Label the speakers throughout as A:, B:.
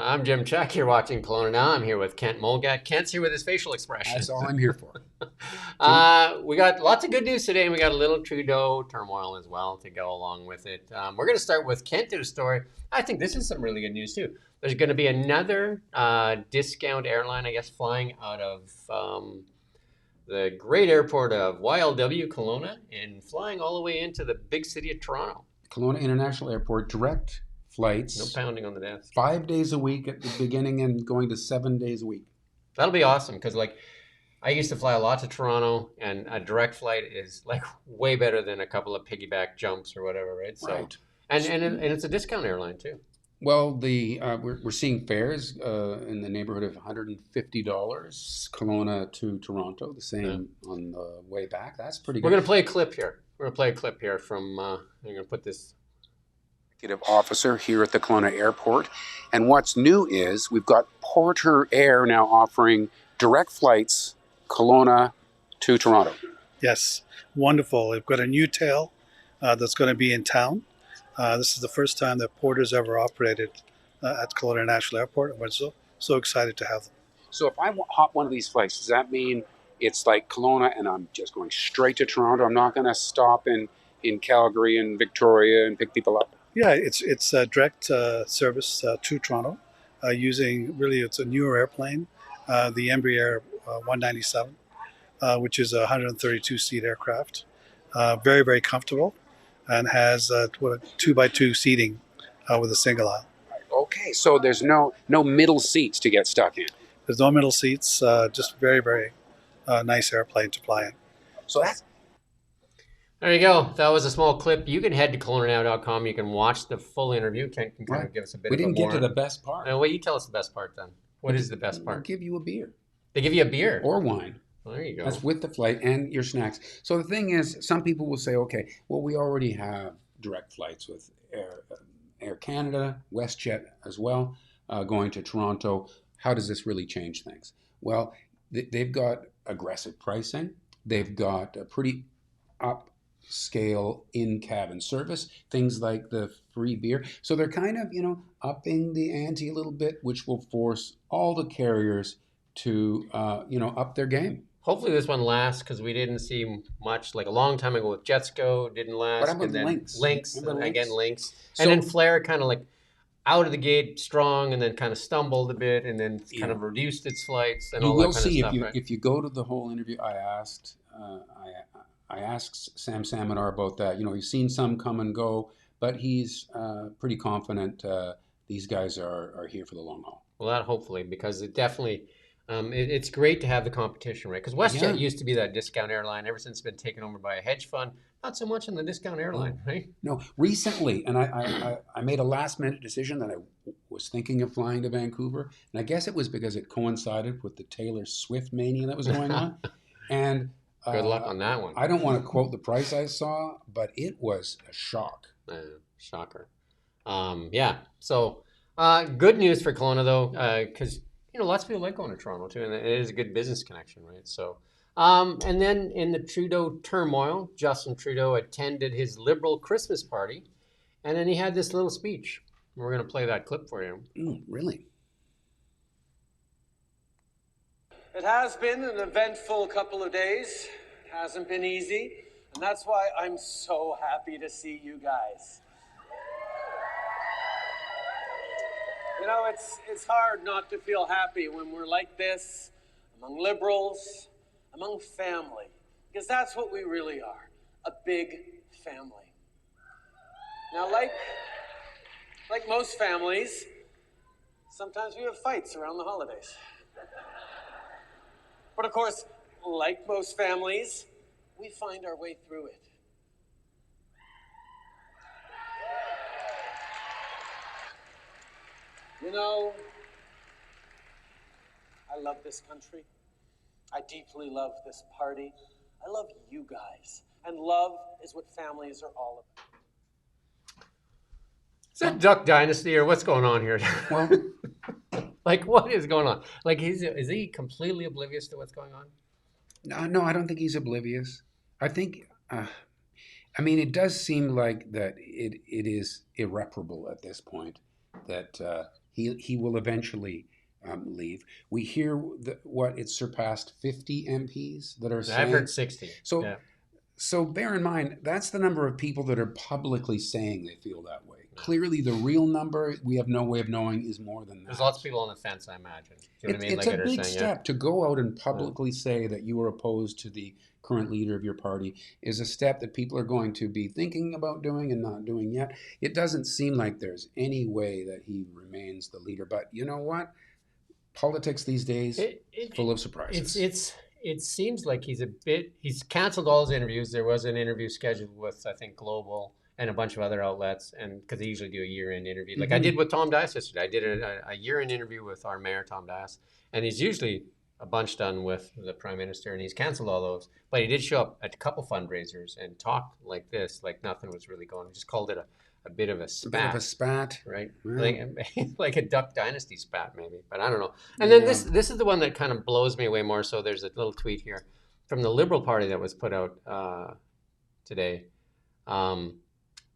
A: I'm Jim Check. You're watching Kelowna Now. I'm here with Kent Mulgat. Kent's here with his facial expression.
B: That's all I'm here for.
A: We got lots of good news today, and we got a little Trudeau turmoil as well to go along with it. We're going to start with Kent did a story. I think this is some really good news too. There's going to be another discount airline, I guess, flying out of the great airport of YLW Kelowna and flying all the way into the big city of Toronto.
B: Kelowna International Airport, direct flights.
A: No pounding on the desk.
B: 5 days a week at the beginning and going to 7 days a week.
A: That'll be awesome because, like, I used to fly a lot to Toronto, and a direct flight is like way better than a couple of piggyback jumps or whatever, right? So,
B: right.
A: And it's a discount airline too.
B: Well, we're seeing fares in the neighborhood of $150 Kelowna to Toronto, the same on the way back. That's pretty good.
A: We're going to play a clip here. From, I'm going to put this.
B: Executive officer here at the Kelowna Airport. And what's new is we've got Porter Air now offering direct flights Kelowna to Toronto.
C: Yes, wonderful. We've got a new tail that's going to be in town. This is the first time that Porter's ever operated at Kelowna International Airport. And we're so excited to have them.
B: So if I hop one of these flights, does that mean it's like Kelowna and I'm just going straight to Toronto? I'm not going to stop in Calgary and Victoria and pick people up?
C: Yeah, it's a direct service to Toronto using, really, it's a newer airplane, the Embraer 197, which is a 132-seat aircraft. Very, very comfortable and has 2x2 seating with a single aisle.
B: Okay, so there's no middle seats to get stuck in.
C: There's no middle seats, just very, very nice airplane to fly in.
B: So that's...
A: There you go. That was a small clip. You can head to KelownaNow.com. You can watch the full interview. Kent can kind of give us a bit of a
B: We didn't get to the best part.
A: Well, you tell us the best part then. What is the best part?
B: They'll give you a beer.
A: They give you a beer?
B: Or wine.
A: Well, there you go.
B: That's with the flight and your snacks. So the thing is, some people will say, okay, well, we already have direct flights with Air Canada, WestJet as well, going to Toronto. How does this really change things? Well, they've got aggressive pricing. They've got a pretty upscale in-cabin service, things like the free beer. So they're kind of, upping the ante a little bit, which will force all the carriers to, up their game.
A: Hopefully this one lasts because we didn't see much, like a long time ago with Jetsco, didn't last.
B: What about
A: and then
B: Lynx?
A: and again, Lynx.
B: So,
A: and then Flair kind of like out of the gate strong and then kind of stumbled a bit and then kind of reduced its flights and all that kind of stuff. You will see
B: if you go to the whole interview, I asked Sam Saminar about that. He's seen some come and go, but he's pretty confident these guys are here for the long haul.
A: Well, that hopefully, because it definitely, it's great to have the competition, right? Because WestJet used to be that discount airline. Ever since it's been taken over by a hedge fund, not so much in the discount airline, right?
B: No, recently, and I made a last-minute decision that I was thinking of flying to Vancouver, and I guess it was because it coincided with the Taylor Swift mania that was going on. And
A: good luck on that one.
B: I don't want to quote the price I saw, but it was a shock.
A: Shocker. So good news for Kelowna, though, because lots of people like going to Toronto too, and it is a good business connection, right? So, and then in the Trudeau turmoil, Justin Trudeau attended his Liberal Christmas party, and then he had this little speech. We're going to play that clip for you.
B: Really?
D: It has been an eventful couple of days. It hasn't been easy, and that's why I'm so happy to see you guys. It's hard not to feel happy when we're like this, among Liberals, among family, because that's what we really are, a big family. Now, like most families, sometimes we have fights around the holidays. But of course, like most families, we find our way through it. I love this country. I deeply love this party. I love you guys. And love is what families are all about.
A: Is that Duck Dynasty or what's going on here?
B: Well,
A: like, what is going on? Like, is he completely oblivious to what's going on?
B: No, I don't think he's oblivious. I think, it does seem like that it is irreparable at this point, that He will eventually leave. We hear what it's surpassed 50 MPs that are saying.
A: I've heard 60.
B: So
A: yeah.
B: So bear in mind, that's the number of people that are publicly saying they feel that way. Clearly, the real number, we have no way of knowing, is more than that.
A: There's lots of people on the fence, I imagine. Do you know what I mean?
B: It's
A: Like
B: a
A: they're
B: big
A: saying,
B: step to go out and publicly say that you are opposed to the current leader of your party is a step that people are going to be thinking about doing and not doing yet. It doesn't seem like there's any way that he remains the leader. But you know what? Politics these days, full of surprises.
A: It seems like he's canceled all his interviews. There was an interview scheduled with, I think, Global and a bunch of other outlets, and because they usually do a year-end interview. Like I did with Tom Dias yesterday. I did a year-end interview with our mayor, Tom Dias, and he's usually a bunch done with the prime minister, and he's canceled all those. But he did show up at a couple fundraisers and talk like this, like nothing was really going. He just called it a bit of a spat.
B: A bit of a spat.
A: Right?
B: Yeah.
A: Like a Duck Dynasty spat, maybe. But I don't know. And then this is the one that kind of blows me away more. So there's a little tweet here from the Liberal Party that was put out today.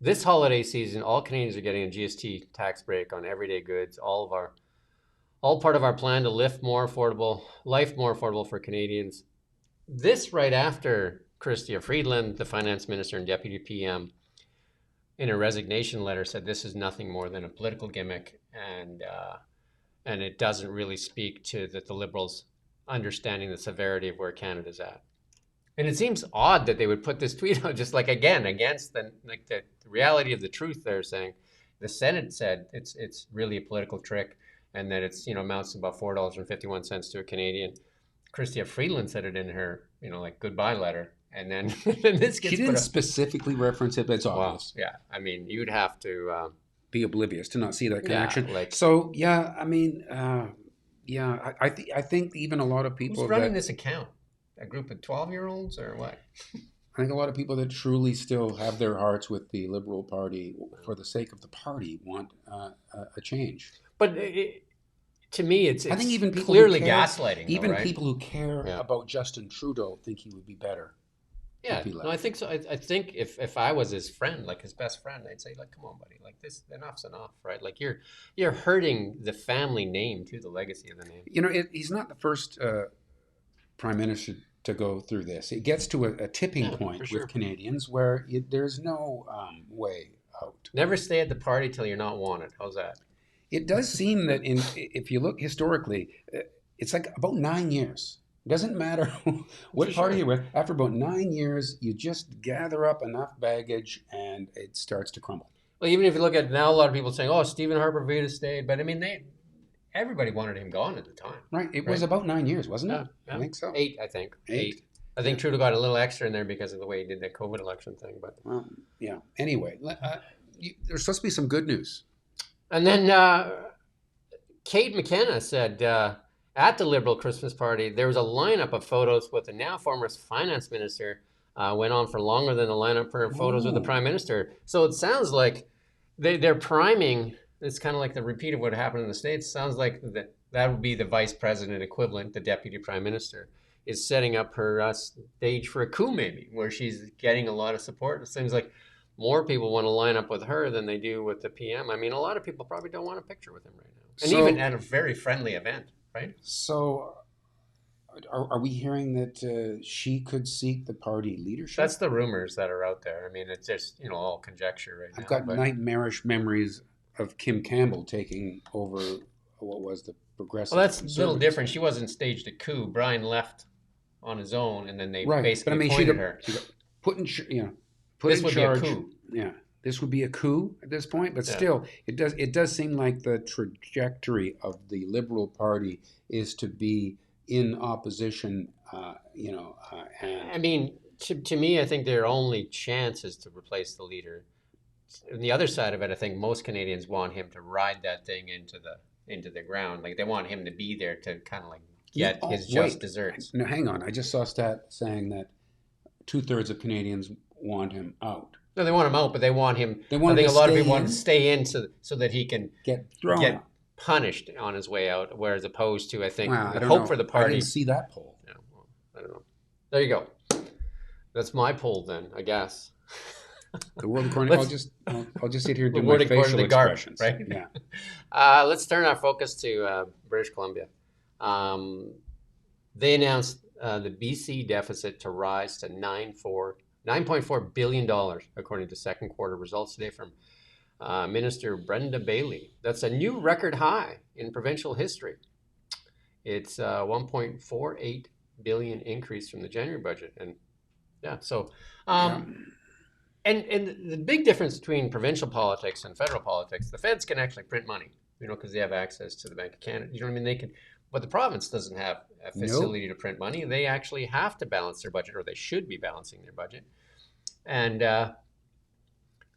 A: This holiday season, all Canadians are getting a GST tax break on everyday goods. All part of our plan to life more affordable for Canadians. This right after Chrystia Freeland, the finance minister and deputy PM, in a resignation letter said this is nothing more than a political gimmick, and it doesn't really speak to the Liberals understanding the severity of where Canada's at. And it seems odd that they would put this tweet out just like again against the reality of the truth. They're saying the Senate said it's really a political trick, and that it's amounts to about $4.51 to a Canadian. Chrystia Freeland said it in her goodbye letter. And then this gets.
B: She didn't specifically reference it, but it's obvious.
A: Well, yeah, I mean, you'd have to
B: be oblivious to not see that connection.
A: Yeah,
B: so, yeah, I mean, I think even a lot of people.
A: Who's running this account? A group of 12-year-olds or what?
B: I think a lot of people that truly still have their hearts with the Liberal Party, for the sake of the party, want a change.
A: But to me, it's
B: I think even people
A: clearly
B: care,
A: gaslighting.
B: Even
A: though, right?
B: people who care about Justin Trudeau think he would be better.
A: Yeah, no, I think so. I think if I was his friend, like his best friend, I'd say, like, come on, buddy, like this, enough's enough, right? Like you're hurting the family name too, the legacy of the name.
B: He's not the first prime minister to go through this. It gets to a tipping point with Canadians where there's no way out.
A: Never stay at the party till you're not wanted. How's that?
B: It does seem that if you look historically, it's like about 9 years. Doesn't matter what party you're with. After about 9 years, you just gather up enough baggage and it starts to crumble.
A: Well, even if you look at now, a lot of people saying, "Oh, Stephen Harper Vita stayed," but I mean, everybody wanted him gone at the time.
B: Right. It was about 9 years, wasn't it?
A: Yeah.
B: I think so.
A: 8, I think. 8. I think Trudeau got a little extra in there because of the way he did that COVID election thing. But
B: yeah. Anyway, there's supposed to be some good news.
A: And then Kate McKenna said. At the Liberal Christmas party, there was a lineup of photos with the now former finance minister. Went on for longer than the lineup for photos with the prime minister. So it sounds like they're priming. It's kind of like the repeat of what happened in the States. Sounds like that would be the vice president equivalent, the deputy prime minister, is setting up her stage for a coup, maybe, where she's getting a lot of support. It seems like more people want to line up with her than they do with the PM. I mean, a lot of people probably don't want a picture with him right now. And even at a very friendly event. Right. So,
B: are we hearing that she could seek the party leadership?
A: That's the rumors that are out there. I mean, it's just all conjecture right now.
B: I've got nightmarish memories of Kim Campbell taking over what was the Progressive.
A: Well, that's a little different. She wasn't staged a coup. Brian left on his own, and then they basically appointed her.
B: Put in
A: this would
B: charge.
A: Be a coup.
B: Yeah. This would be a coup at this point, but still, it does seem like the trajectory of the Liberal Party is to be in opposition.
A: I mean, to me, I think their only chance is to replace the leader. On the other side of it, I think most Canadians want him to ride that thing into the ground. Like they want him to be there to kind of like get his just desserts.
B: No, hang on. I just saw a stat saying that 2/3 of Canadians want him out.
A: No, they want him out, but they want him. I think a lot of people want to stay in so that he can get punished on his way out, whereas opposed to, I think, the hope for the party.
B: I didn't see that poll.
A: Yeah, well, I don't know. There you go. That's my poll then, I guess.
B: The world according.
A: Let's
B: I'll just sit here and
A: the
B: do my
A: word according
B: facial
A: to Garp,
B: expressions.
A: right?
B: Yeah.
A: Let's turn our focus to British Columbia. They announced the BC deficit to rise to $9.4 billion, according to second quarter results today from Minister Brenda Bailey. That's a new record high in provincial history. It's 1.48 billion increase from the January budget, and yeah, so
B: Yeah.
A: and the big difference between provincial politics and federal politics, the feds can actually print money, because they have access to the Bank of Canada. You know what I mean? They can, but the province doesn't have a
B: Nope.
A: facility to print money. They actually have to balance their budget, or they should be balancing their budget. And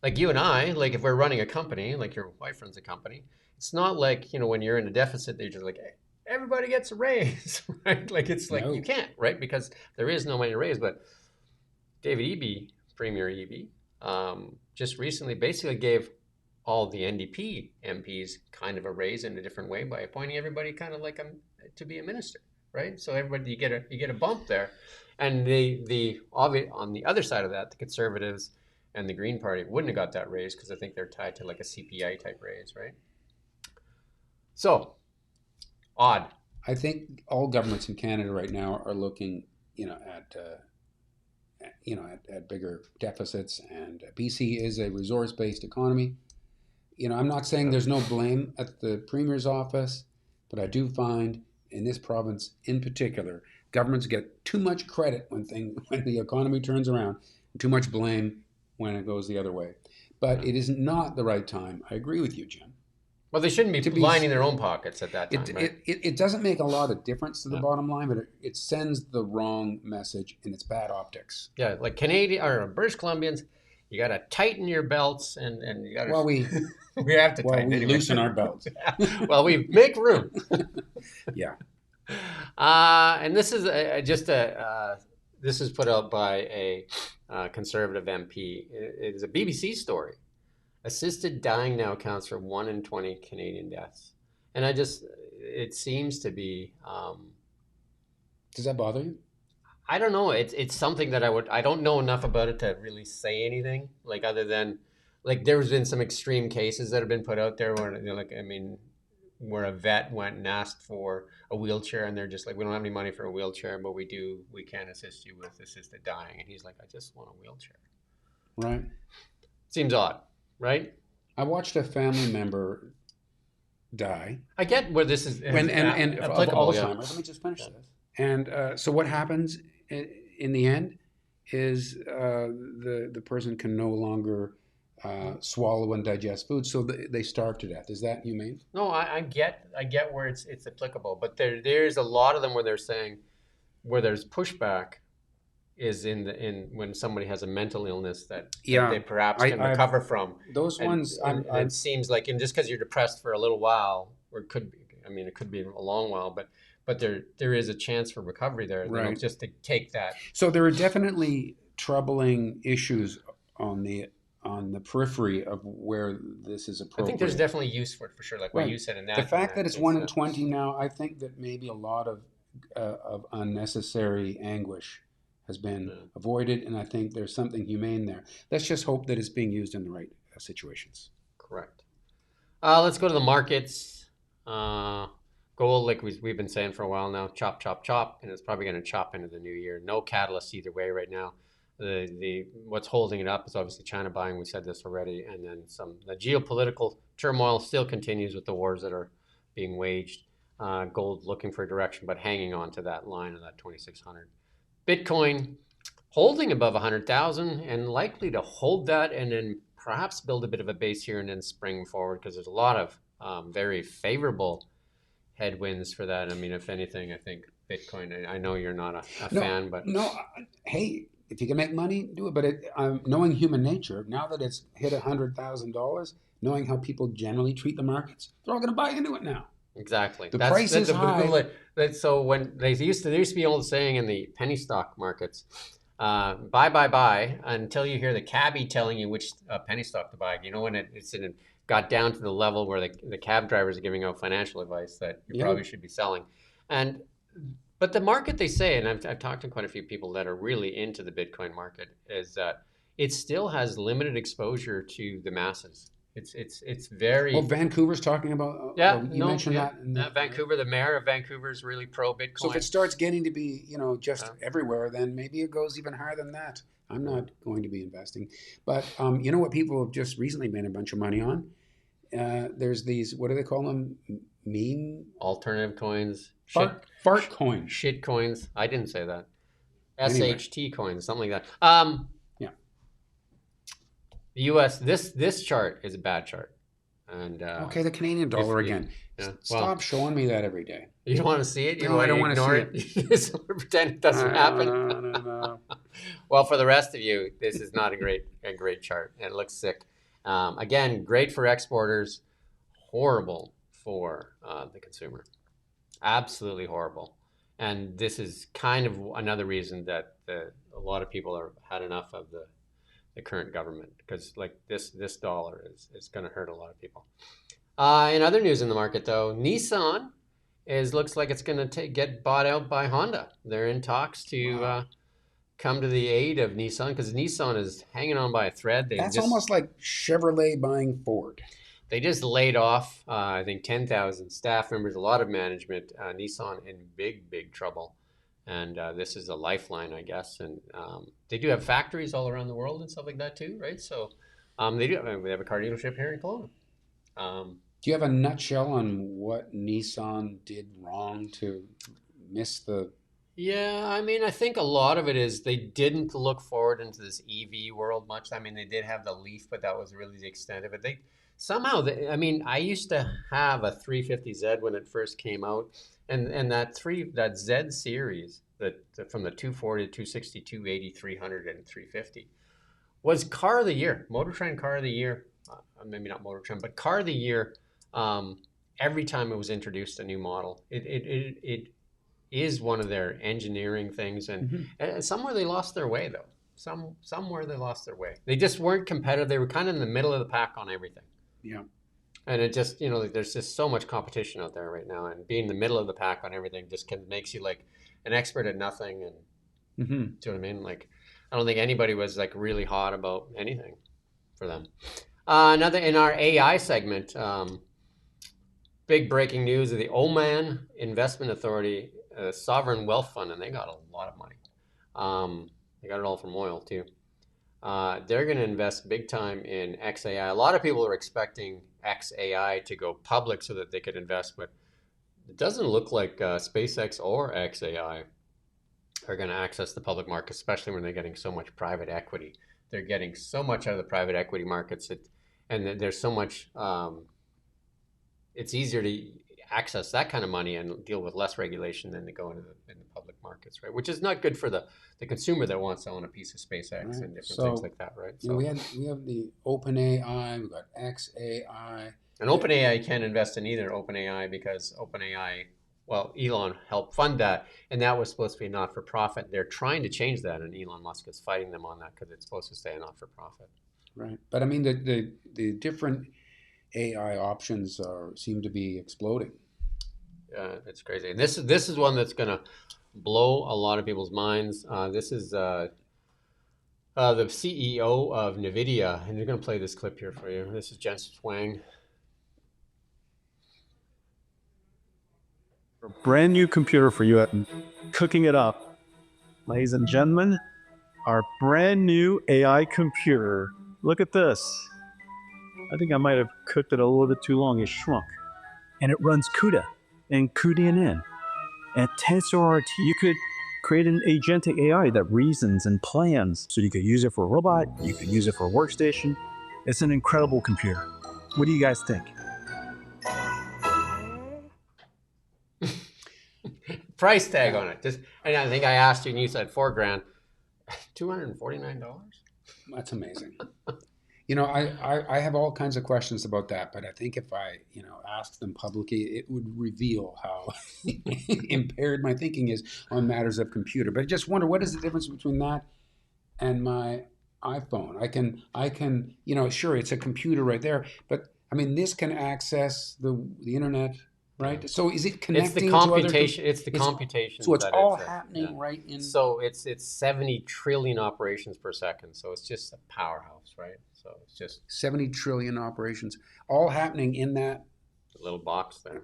A: like you and I, like if we're running a company, like your wife runs a company, it's not like, when you're in a deficit, they're just like, hey, everybody gets a raise, right? Like it's like you
B: No.
A: can't, right? Because there is no money to raise. But David Eby, Premier Eby, just recently basically gave all the NDP MPs kind of a raise in a different way by appointing everybody kind of like to be a minister, right? So everybody you get a bump there, and the on the other side of that, the Conservatives and the Green Party wouldn't have got that raise because I think they're tied to like a CPI type raise, right? So odd.
B: I think all governments in Canada right now are looking, at bigger deficits, and BC is a resource-based economy. I'm not saying there's no blame at the Premier's office, but I do find in this province in particular, governments get too much credit when the economy turns around, and too much blame when it goes the other way. But it is not the right time. I agree with you, Jim.
A: Well, they shouldn't be lining their own pockets at that time, right?
B: It doesn't make a lot of difference to the bottom line, but it sends the wrong message, and it's bad optics.
A: Yeah, like Canadian or British Columbians, you got to tighten your belts, and you got to.
B: Well, we
A: have to tighten.
B: We
A: anyway.
B: loosen our belts.
A: Well, we make room.
B: Yeah.
A: And this is this is put out by a Conservative MP. It is a BBC story. Assisted dying now accounts for 1 in 20 Canadian deaths, and it seems to be.
B: Does that bother you?
A: I don't know. It's something that I don't know enough about it to really say anything. Like other than, like there's been some extreme cases that have been put out there where where a vet went and asked for a wheelchair, and they're just like, we don't have any money for a wheelchair, but we can assist you with assisted dying, and he's like, I just want a wheelchair.
B: Right.
A: Seems odd, right?
B: I watched a family member die.
A: I get where this is
B: and
A: applicable.
B: Of Alzheimer's. Let me just finish this. And so what happens in the end is the person can no longer swallow and digest food, so they starve to death. Is that humane?
A: No, I get where it's applicable, but there's a lot of them where they're saying where there's pushback is in when somebody has a mental illness that they perhaps can recover from.
B: Those ones,
A: it seems like, and just because you're depressed for a little while, or it could be a long while, but there is a chance for recovery there,
B: right?
A: Just to take that.
B: So there are definitely troubling issues on the periphery of where this is appropriate.
A: I think there's definitely use for it, for sure, like what you said in that.
B: The fact that it's 1 in 20 now, I think that maybe a lot of unnecessary anguish has been avoided, and I think there's something humane there. Let's just hope that it's being used in the right situations.
A: Correct. Let's go to the markets. Gold, like we've been saying for a while now, chop, chop, chop, and it's probably going to chop into the new year. No catalyst either way right now. The what's holding it up is obviously China buying. We said this already, and then the geopolitical turmoil still continues with the wars that are being waged. Gold looking for a direction, but hanging on to that line of that 2,600. Bitcoin holding above 100,000 and likely to hold that, and then perhaps build a bit of a base here and then spring forward, because there's a lot of very favorable headwinds for that. I mean, if anything, I think Bitcoin, I know you're not a fan, but
B: hey, if you can make money, do it. But knowing human nature, now that it's hit $100,000, knowing how people generally treat the markets, they're all going to buy into it now.
A: Exactly.
B: The price is high.
A: So when there used to be an old saying in the penny stock markets, buy until you hear the cabbie telling you which penny stock to buy. When it got down to the level where the cab drivers are giving out financial advice that you probably should be selling. But the market, they say, and I've talked to quite a few people that are really into the Bitcoin market, is that it still has limited exposure to the masses. It's very
B: Well, Vancouver's talking about.
A: yeah,
B: Well, you
A: no,
B: mentioned
A: yeah.
B: that. In the,
A: Vancouver, the mayor of Vancouver is really pro
B: so if it
A: Bitcoin.
B: starts getting to be, just
A: Uh,
B: everywhere, then maybe it goes even higher than that. I'm
A: uh,
B: not going to be investing. But you know what people have just recently made a bunch of money on? There's these, what do they call them? Meme
A: Alternative coins,
B: fart coins.
A: shit coins. I didn't say that.
B: Anyway,
A: SHT coins, something like that.
B: yeah.
A: The U.S. This chart is a bad chart, and
B: Okay, the Canadian
A: if
B: dollar again.
A: yeah, well,
B: Stop showing me that every day.
A: you don't want to see it. You
B: No, I
A: want to
B: don't want to
A: ignore
B: see
A: it. You just pretend it doesn't happen.
B: No.
A: Well, for the rest of you, this is not a great chart. It looks sick. Again, great for exporters, horrible for the consumer. Absolutely horrible. And this is kind of another reason that a lot of people are had enough of the current government, because like this dollar is going to hurt a lot of people. In other news in the market, though, Nissan looks like it's going to get bought out by Honda. They're in talks to
B: Wow.
A: come to the aid of Nissan, because Nissan is hanging on by a thread.
B: That's almost like Chevrolet buying Ford.
A: They just laid off, I think, 10,000 staff members, a lot of management. Nissan in big trouble. And this is a lifeline, I guess. And they do have factories all around the world and stuff like that too, right? So they have a car dealership here in Kelowna.
B: Do you have a nutshell on what Nissan did wrong to miss the?
A: Yeah, I mean, I think a lot of it is they didn't look forward into this EV world much. I mean, they did have the Leaf, but that was really the extent of it. I mean, I used to have a 350Z when it first came out, and that Z series, that from the 240 to 260, 280, 300, and 350 was car of the year, Motor Trend car of the year. Maybe not Motor Trend, but car of the year. Every time it was introduced a new model, it is one of their engineering things, and somewhere they lost their way though. Somewhere they lost their way. They just weren't competitive. They were kind of in the middle of the pack on everything.
B: Yeah.
A: And it just, there's just so much competition out there right now, and being in the middle of the pack on everything just makes you like an expert at nothing. And do you know what I mean? Like, I don't think anybody was like really hot about anything for them. Another in our AI segment, big breaking news of the Oman Investment Authority, sovereign wealth fund, and they got a lot of money. They got it all from oil too. They're going to invest big time in XAI. A lot of people are expecting XAI to go public so that they could invest, but it doesn't look like SpaceX or XAI are going to access the public market, especially when they're getting so much private equity. They're getting so much out of the private equity markets, and there's so much. It's easier to access that kind of money and deal with less regulation than to go in the public markets, right? Which is not good for the consumer that wants to own a piece of SpaceX and different things like that, right? So
B: we have the OpenAI, we've got XAI.
A: And OpenAI can't invest in either OpenAI because OpenAI, well, Elon helped fund that, and that was supposed to be not-for-profit. They're trying to change that, and Elon Musk is fighting them on that because it's supposed to stay a not-for-profit.
B: Right, but I mean the different AI options seem to be exploding.
A: It's crazy. And this is one that's going to blow a lot of people's minds. This is the CEO of Nvidia, and you're going to play this clip here for you. This is Jen Swang.
E: A brand new computer for you, cooking it up. Ladies and gentlemen, our brand new AI computer. Look at this. I think I might have cooked it a little bit too long. It shrunk. And it runs CUDA and cuDNN and TensorRT. You could create an agentic AI that reasons and plans. So you could use it for a robot. You could use it for a workstation. It's an incredible computer. What do you guys think?
A: Price tag on it. And I think I asked you, and you said $4,000. $249.
B: That's amazing. I have all kinds of questions about that, but I think if I, asked them publicly, it would reveal how impaired my thinking is on matters of computer. But I just wonder, what is the difference between that and my iPhone? I can, sure, it's a computer right there, but I mean, this can access the internet right? So is it
A: It's the
B: connecting to other?
A: computation. It's the computations
B: So it's
A: that
B: all
A: it's
B: happening
A: yeah.
B: right in.
A: So it's 70 trillion operations per second. So it's just a powerhouse, right? So it's just
B: 70 trillion operations, all happening in that.
A: a little box there.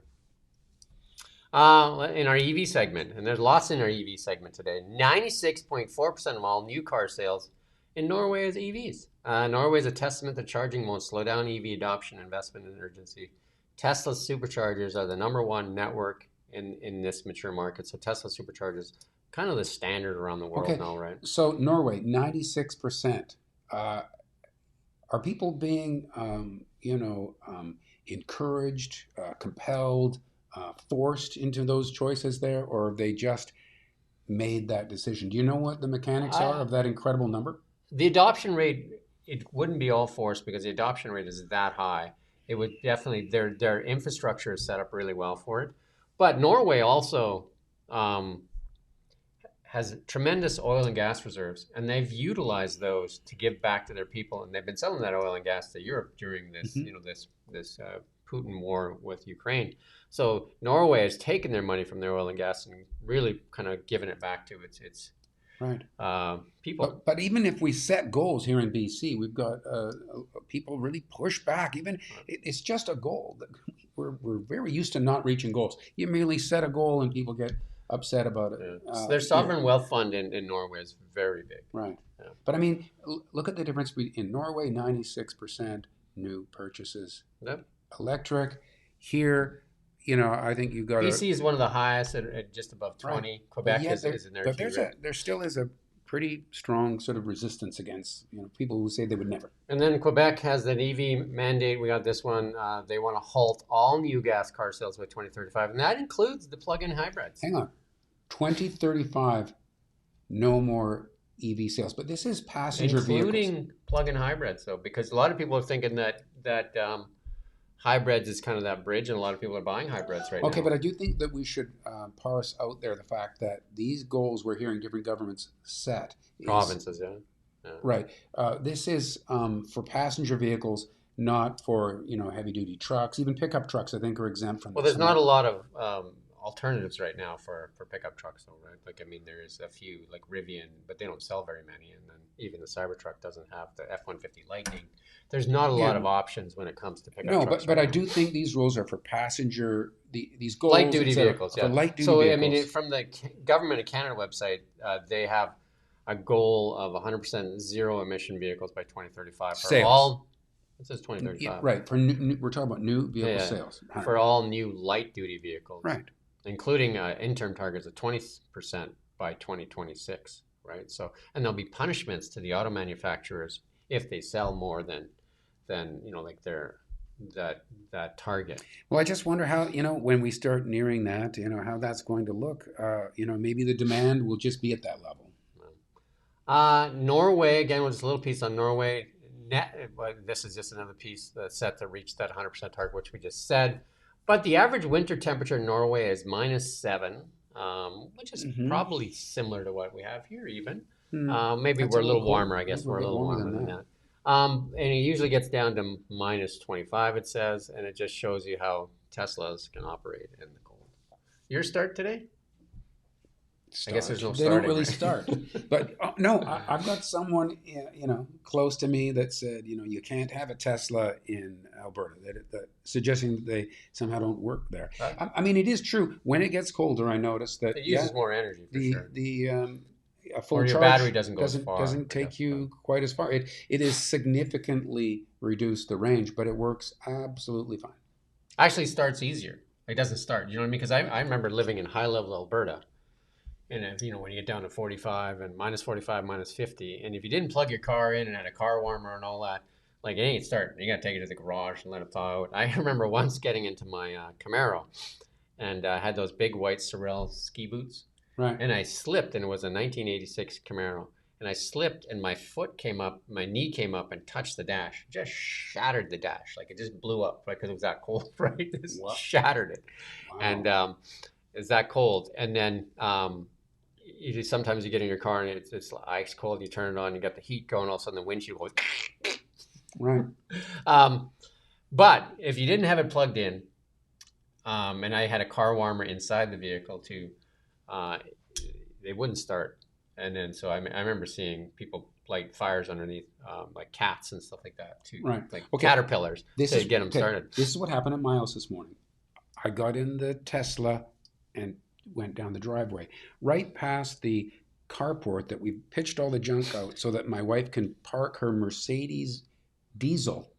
A: In our EV segment, and there's lots in our EV segment today. 96.4% of all new car sales in Norway is EVs. Norway is a testament that charging won't slow down EV adoption, investment, and urgency. Tesla superchargers are the #1 network in this mature market. So Tesla superchargers, kind of the standard around the world now, right?
B: So Norway, 96%. Are people being, encouraged, compelled, forced into those choices there, or have they just made that decision? Do you know what the mechanics are of that incredible number?
A: The adoption rate, it wouldn't be all forced because the adoption rate is that high. It would definitely, their infrastructure is set up really well for it. But Norway also has tremendous oil and gas reserves, and they've utilized those to give back to their people, and they've been selling that oil and gas to Europe during this, this Putin war with Ukraine. So Norway has taken their money from their oil and gas and really kind of given it back to its
B: Right.
A: people.
B: But even if we set goals here in BC, we've got people really push back. Even it's just a goal. We're very used to not reaching goals. You merely set a goal and people get upset about it.
A: So their sovereign wealth fund in Norway is very big.
B: Right.
A: Yeah.
B: But I mean, look at the difference in Norway, 96% new purchases.
A: Yep.
B: Electric. Here, I think you've got
A: BC is one of the highest at just above 20. Right. Quebec is in there
B: but
A: too.
B: There still is a pretty strong sort of resistance against people who say they would never.
A: And then Quebec has an EV mandate. We got this one. They want to halt all new gas car sales by 2035, and that includes the plug-in hybrids.
B: Hang on, 2035, no more EV sales. But this is passenger
A: including
B: vehicles,
A: plug-in hybrids, though, because a lot of people are thinking that hybrids is kind of that bridge, and a lot of people are buying hybrids right now.
B: Okay, but I do think that we should parse out there the fact that these goals we're hearing different governments set.
A: Provinces, yeah.
B: Right. This is for passenger vehicles, not for heavy-duty trucks. Even pickup trucks, I think, are exempt from this.
A: Well, there's not a lot of alternatives right now for pickup trucks, though, right? Like, I mean, there is a few, like Rivian, but they don't sell very many, and then even the Cybertruck doesn't have the F-150 Lightning. There's not a lot of options when it comes to pickup trucks.
B: But I do think these rules are for passenger, these goals.
A: Light-duty vehicles, yeah.
B: For light-duty vehicles.
A: I mean, from the Government of Canada website, they have a goal of 100% zero-emission vehicles by 2035 for
B: sales.
A: all. It says 2035.
B: Yeah, right. For we're talking about new vehicle sales.
A: For all new light-duty vehicles.
B: Right.
A: Including interim targets of 20% by 2026, right? So, and there'll be punishments to the auto manufacturers if they sell more than like that target.
B: Well, I just wonder how when we start nearing that, how that's going to look. Maybe the demand will just be at that level.
A: Norway, again, with this little piece on Norway. This is just another piece that's set to reach that 100% target, which we just said. But the average winter temperature in Norway is -7, which is probably similar to what we have here even. Maybe we're a little warmer, I guess. We're a little warmer than that. And it usually gets down to -25, it says, and it just shows you how Teslas can operate in the cold. Your start today? I guess there's no starting.
B: They don't really start. But no, I've got someone close to me that said you can't have a Tesla in Alberta. That suggesting that they somehow don't work there. I mean, it is true. When it gets colder, I notice that
A: it uses more energy. For sure.
B: A full
A: your
B: charge
A: battery doesn't go as far.
B: Doesn't take you quite as far. It is significantly reduced the range, but it works absolutely fine.
A: Actually, starts easier. It doesn't start. You know what I mean? Because I remember living in high-level Alberta. And when you get down to 45 and -45, -50, and if you didn't plug your car in and had a car warmer and all that, like it ain't starting. You got to take it to the garage and let it thaw out. I remember once getting into my Camaro, and I had those big white Sorel ski boots,
B: right?
A: And I slipped, and it was a 1986 Camaro, and I slipped, and my knee came up and touched the dash, just shattered the dash, like it just blew up, right? Because it was that cold, right? It just shattered it, wow. And it's that cold, and then. Sometimes you get in your car and it's ice cold. You turn it on, you got the heat going. All of a sudden, the windshield goes.
B: Right.
A: But if you didn't have it plugged in, and I had a car warmer inside the vehicle too. Uh, they wouldn't start, and then so I remember seeing people light fires underneath, like cats and stuff like that too,
B: Right.
A: like
B: Okay.
A: caterpillars to get them started.
B: This is what happened at my house this morning. I got in the Tesla and went down the driveway, right past the carport that we pitched all the junk out so that my wife can park her Mercedes diesel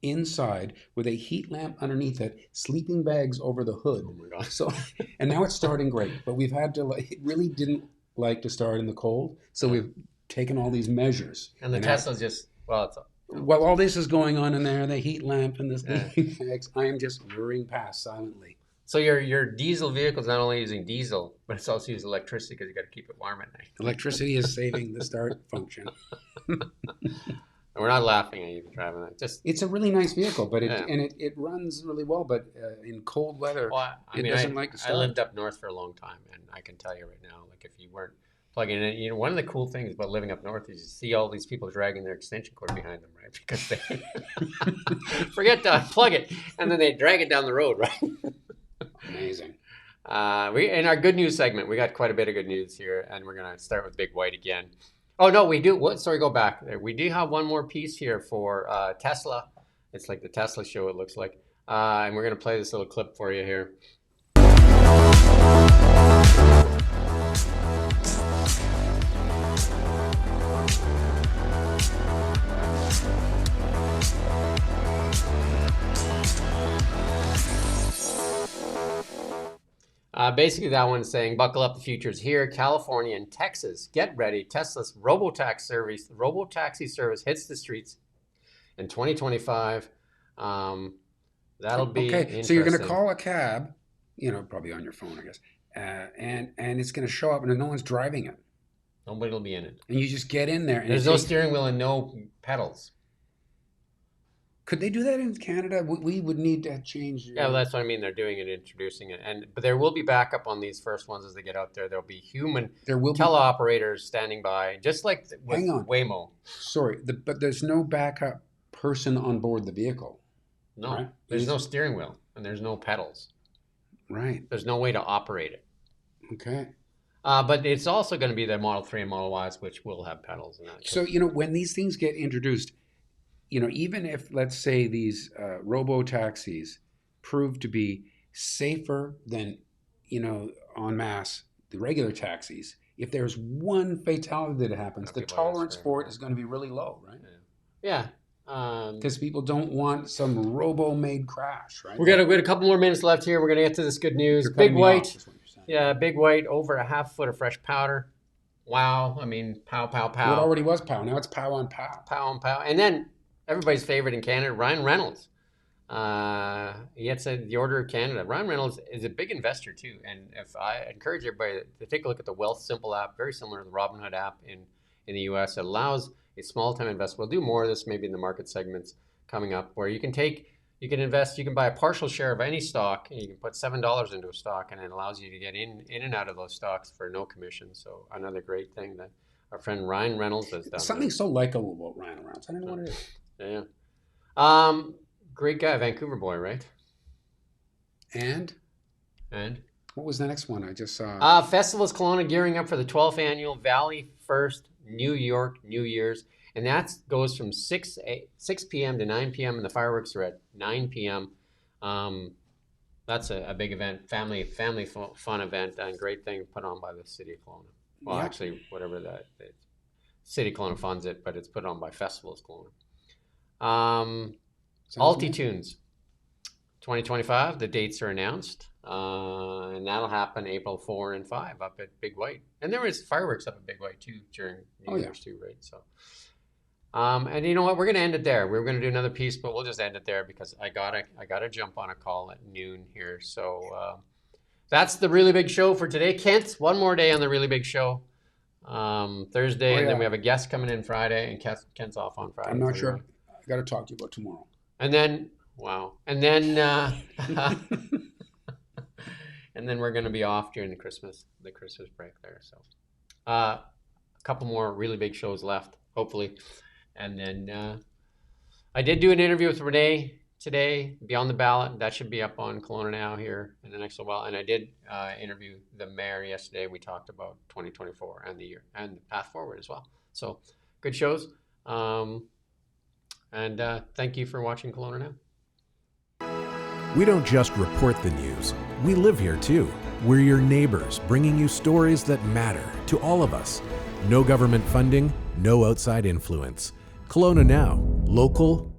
B: inside with a heat lamp underneath it, sleeping bags over the hood.
A: Oh my god!
B: So, and now it's starting great, but we've had to. It really didn't like to start in the cold, so we've taken all these measures.
A: And the Tesla's just
B: while all this is going on in there, the heat lamp and the sleeping bags, I am just whirring past silently.
A: So your diesel vehicle is not only using diesel, but it's also using electricity because you got to keep it warm at night.
B: Electricity is saving the start function.
A: And we're not laughing at you driving that. Just
B: it's a really nice vehicle, but it runs really well. But in cold weather, it doesn't like to start.
A: I lived up north for a long time, and I can tell you right now, like if you weren't plugging in, you know, one of the cool things about living up north is you see all these people dragging their extension cord behind them, right? Because they forget to plug it, and then they drag it down the road, right?
B: Amazing.
A: We in our good news segment, we got quite a bit of good news here, and we're gonna start with Big White again. Oh no, we do. What? Sorry, go back. We do have one more piece here for Tesla. It's like the Tesla show. It looks like, and we're gonna play this little clip for you here. Basically, that one's saying, buckle up, the future's here. California and Texas, get ready. Tesla's robotaxi service hits the streets in 2025. That'll be interesting.
B: So you're going to call a cab, you know, probably on your phone, I guess, and it's going to show up and no one's driving it.
A: Nobody will be in it.
B: And you just get in there. And
A: there's no steering wheel and no pedals.
B: Could they do that in Canada? We would need to change.
A: Yeah, well, that's what I mean. They're doing it, introducing it, but there will be backup on these first ones as they get out there. There'll be human teleoperators standing by, just like with Waymo.
B: Sorry, but there's no backup person on board the vehicle.
A: No, right? There's no steering wheel and there's no pedals.
B: Right.
A: There's no way to operate it.
B: Okay.
A: But it's also going to be the Model 3 and Model Ys, which will have pedals and that.
B: So, you know, when these things get introduced, you know, even if, let's say, these robo-taxis prove to be safer than, you know, en masse, the regular taxis, if there's one fatality that happens, the tolerance for it is going to be really low, right?
A: Yeah.
B: Because people don't want some robo-made crash, right?
A: We got a couple more minutes left here. We're going to get to this good news. Big White. Yeah, Big White, over a half foot of fresh powder. Wow. I mean, pow, pow, pow.
B: Well, it already was pow. Now it's pow on pow.
A: Pow on pow. And then everybody's favorite in Canada, Ryan Reynolds. He had said the Order of Canada. Ryan Reynolds is a big investor too. And if I encourage everybody to take a look at the Wealth Simple app, very similar to the Robinhood app in the US. It allows a small time investor. We'll do more of this maybe in the market segments coming up, where you can invest, you can buy a partial share of any stock, and you can put $7 into a stock, and it allows you to get in and out of those stocks for no commission. So another great thing that our friend Ryan Reynolds has done.
B: Something so likable about Ryan Reynolds. I don't know what it is.
A: Yeah. Great guy, Vancouver boy, right?
B: And what was the next one I just saw?
A: Festivals Kelowna gearing up for the 12th annual Valley First New York New Year's. And that goes from 6 p.m. to 9 p.m. and the fireworks are at 9 p.m. That's a big event, family fun event, and great thing put on by the City of Kelowna. Well, yeah. Actually, whatever the City of Kelowna funds it, but it's put on by Festivals Kelowna. Altitunes 2025, the dates are announced, and that'll happen April 4 and 5 up at Big White. And there is fireworks up at Big White too during New Year's too, right? So. And you know what? We're going to end it there. We were going to do another piece, but we'll just end it there because I gotta jump on a call at noon here. So that's the really big show for today. Kent, one more day on the really big show. Thursday, and then we have a guest coming in Friday, and Kent's off on Friday.
B: I'm not sure. I got to talk to you about tomorrow.
A: And then, and then and then we're going to be off during the Christmas break there. So a couple more really big shows left, hopefully. And then I did do an interview with Renee today, Beyond the Ballot. That should be up on Kelowna Now here in the next little while. And I did interview the mayor yesterday. We talked about 2024 and the year and the path forward as well. So good shows. And thank you for watching Kelowna Now.
F: We don't just report the news, we live here too. We're your neighbors, bringing you stories that matter to all of us. No government funding, no outside influence. Kelowna Now, local.